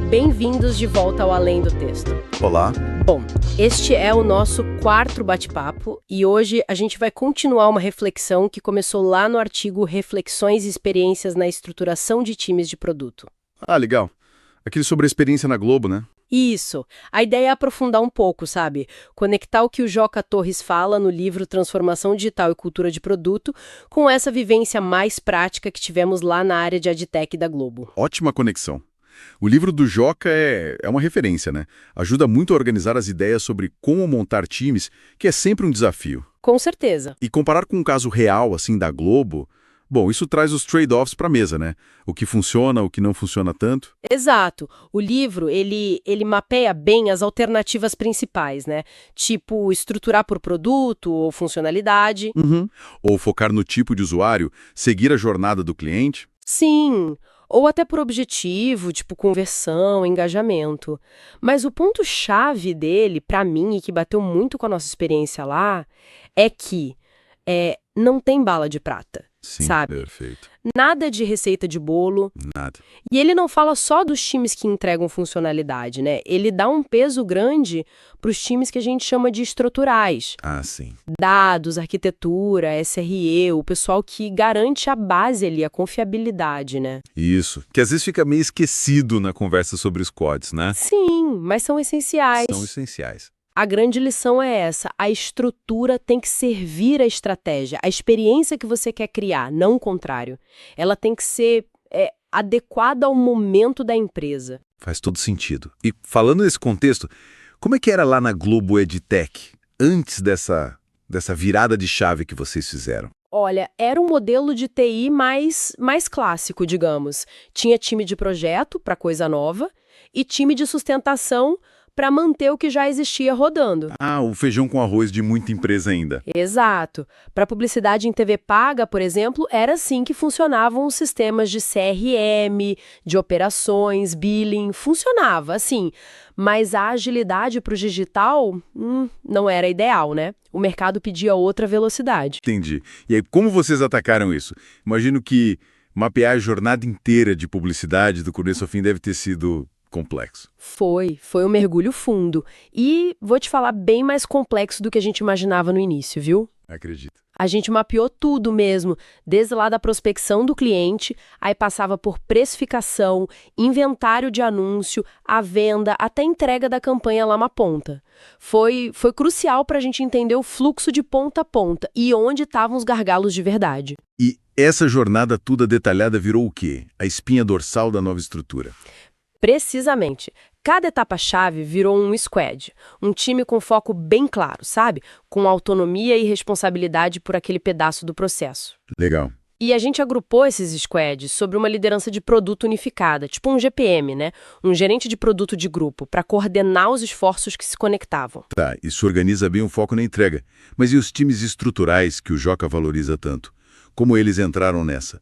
Bem-vindos de volta ao Além do Texto. Olá. Bom, este é o nosso quarto bate-papo e hoje a gente vai continuar uma reflexão que começou lá no artigo Reflexões e Experiências na Estruturação de Times de Produto. Ah, legal. Aquele sobre a experiência na Globo, né? Isso. A ideia é aprofundar um pouco, sabe? Conectar o que o Joca Torres fala no livro Transformação Digital e Cultura de Produto com essa vivência mais prática que tivemos lá na área de AdTech da Globo. Ótima conexão. O livro do Joca é uma referência, né? Ajuda muito a organizar as ideias sobre como montar times, que é sempre um desafio. Com certeza. E comparar com um caso real, assim, da Globo, bom, isso traz os trade-offs para a mesa, né? O que funciona, o que não funciona tanto. Exato. O livro, ele mapeia bem as alternativas principais, né? Tipo, estruturar por produto ou funcionalidade. Ou focar no tipo de usuário, seguir a jornada do cliente. Sim, ou até por objetivo, tipo conversão, engajamento. Mas o ponto-chave dele, pra mim, e que bateu muito com a nossa experiência lá, é que não tem bala de prata, Sim, sabe? perfeito. Nada de receita de bolo. Nada. E ele não fala só dos times que entregam funcionalidade, né? Ele dá um peso grande para os times que a gente chama de estruturais. Ah, sim. Dados, arquitetura, SRE, o pessoal que garante a base ali, a confiabilidade, né? Isso, que às vezes fica meio esquecido na conversa sobre os códigos, né? Sim, mas são essenciais. São essenciais. A grande lição é essa: a estrutura tem que servir à estratégia, a experiência que você quer criar, não o contrário. Ela tem que ser adequada ao momento da empresa. Faz todo sentido. E falando nesse contexto, como é que era lá na Globo EdTech, antes dessa virada de chave que vocês fizeram? Olha, era um modelo de TI mais clássico, digamos. Tinha time de projeto para coisa nova e time de sustentação para manter o que já existia rodando. Ah, o feijão com arroz de muita empresa ainda. Exato. Para publicidade em TV paga, por exemplo, era assim que funcionavam os sistemas de CRM, de operações, billing, funcionava assim. Mas a agilidade para o digital não era ideal, né? O mercado pedia outra velocidade. Entendi. E aí, como vocês atacaram isso? Imagino que mapear a jornada inteira de publicidade do começo ao fim deve ter sido complexo. Foi um mergulho fundo. E vou te falar, bem mais complexo do que a gente imaginava no início, viu? Acredito. A gente mapeou tudo mesmo, desde lá da prospecção do cliente, aí passava por precificação, inventário de anúncio, a venda, até a entrega da campanha lá na ponta. Foi crucial para a gente entender o fluxo de ponta a ponta e onde estavam os gargalos de verdade. E essa jornada toda detalhada virou o quê? A espinha dorsal da nova estrutura. Precisamente. Cada etapa-chave virou um squad, um time com foco bem claro, sabe? Com autonomia e responsabilidade por aquele pedaço do processo. Legal. E a gente agrupou esses squads sobre uma liderança de produto unificada, tipo um GPM, né? Um gerente de produto de grupo, para coordenar os esforços que se conectavam. Tá, isso organiza bem o foco na entrega. Mas e os times estruturais que o Joca valoriza tanto? Como eles entraram nessa?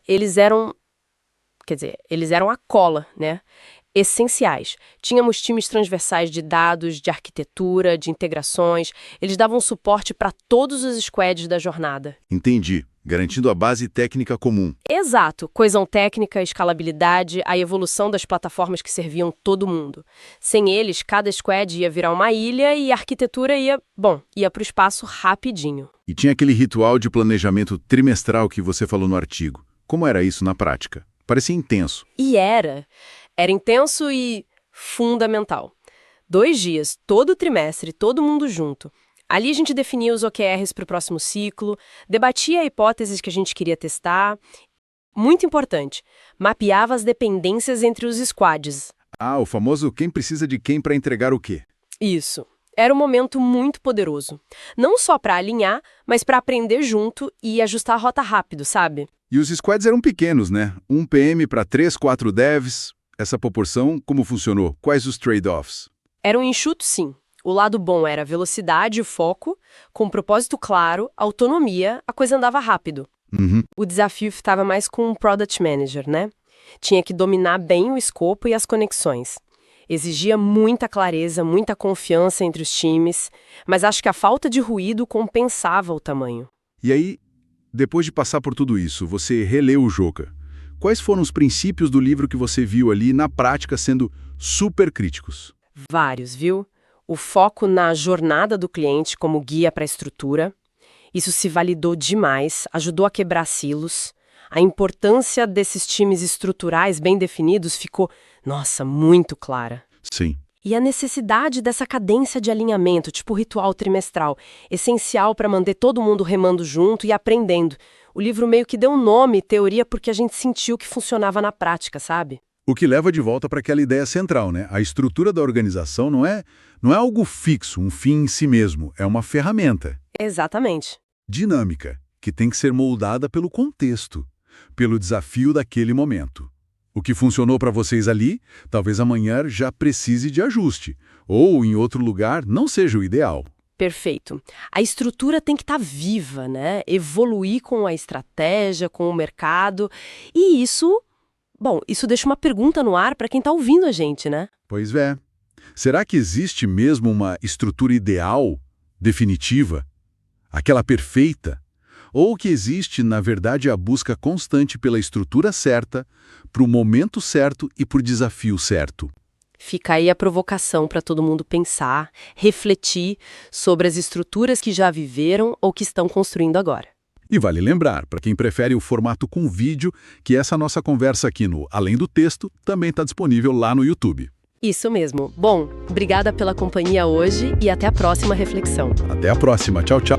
Eles eram a cola, né? Essenciais. Tínhamos times transversais de dados, de arquitetura, de integrações. Eles davam suporte para todos os squads da jornada. Entendi. Garantindo a base técnica comum. Exato. Coesão técnica, escalabilidade, a evolução das plataformas que serviam todo mundo. Sem eles, cada squad ia virar uma ilha e a arquitetura ia para o espaço rapidinho. E tinha aquele ritual de planejamento trimestral que você falou no artigo. Como era isso na prática? Parecia intenso. E era intenso e fundamental. 2 dias, todo trimestre, todo mundo junto. Ali a gente definia os OKRs para o próximo ciclo, debatia hipóteses que a gente queria testar. Muito importante, mapeava as dependências entre os squads. Ah, o famoso quem precisa de quem para entregar o quê? Isso. Era um momento muito poderoso. Não só para alinhar, mas para aprender junto e ajustar a rota rápido, sabe? E os squads eram pequenos, né? 1 PM para 3, 4 devs. Essa proporção, como funcionou? Quais os trade-offs? Era um enxuto, sim. O lado bom era velocidade e foco, com propósito claro, autonomia, a coisa andava rápido. O desafio estava mais com o Product Manager, né? Tinha que dominar bem o escopo e as conexões. Exigia muita clareza, muita confiança entre os times, mas acho que a falta de ruído compensava o tamanho. E aí, depois de passar por tudo isso, você releu o Joca. Quais foram os princípios do livro que você viu ali na prática sendo super críticos? Vários, viu? O foco na jornada do cliente como guia para a estrutura. Isso se validou demais, ajudou a quebrar silos. A importância desses times estruturais bem definidos ficou, nossa, muito clara. Sim. E a necessidade dessa cadência de alinhamento, tipo ritual trimestral, essencial para manter todo mundo remando junto e aprendendo. O livro meio que deu um nome, teoria, porque a gente sentiu que funcionava na prática, sabe? O que leva de volta para aquela ideia central, né? A estrutura da organização não é algo fixo, um fim em si mesmo, é uma ferramenta. Exatamente. Dinâmica, que tem que ser moldada pelo contexto, pelo desafio daquele momento. O que funcionou para vocês ali, talvez amanhã já precise de ajuste, ou em outro lugar não seja o ideal. Perfeito. A estrutura tem que estar viva, né? Evoluir com a estratégia, com o mercado. E isso, isso deixa uma pergunta no ar para quem está ouvindo a gente, né? Pois é. Será que existe mesmo uma estrutura ideal, definitiva, aquela perfeita? Ou que existe, na verdade, a busca constante pela estrutura certa, para o momento certo e por desafio certo? Fica aí a provocação para todo mundo pensar, refletir sobre as estruturas que já viveram ou que estão construindo agora. E vale lembrar, para quem prefere o formato com vídeo, que essa nossa conversa aqui no Além do Texto também está disponível lá no YouTube. Isso mesmo. Bom, obrigada pela companhia hoje e até a próxima reflexão. Até a próxima. Tchau, tchau.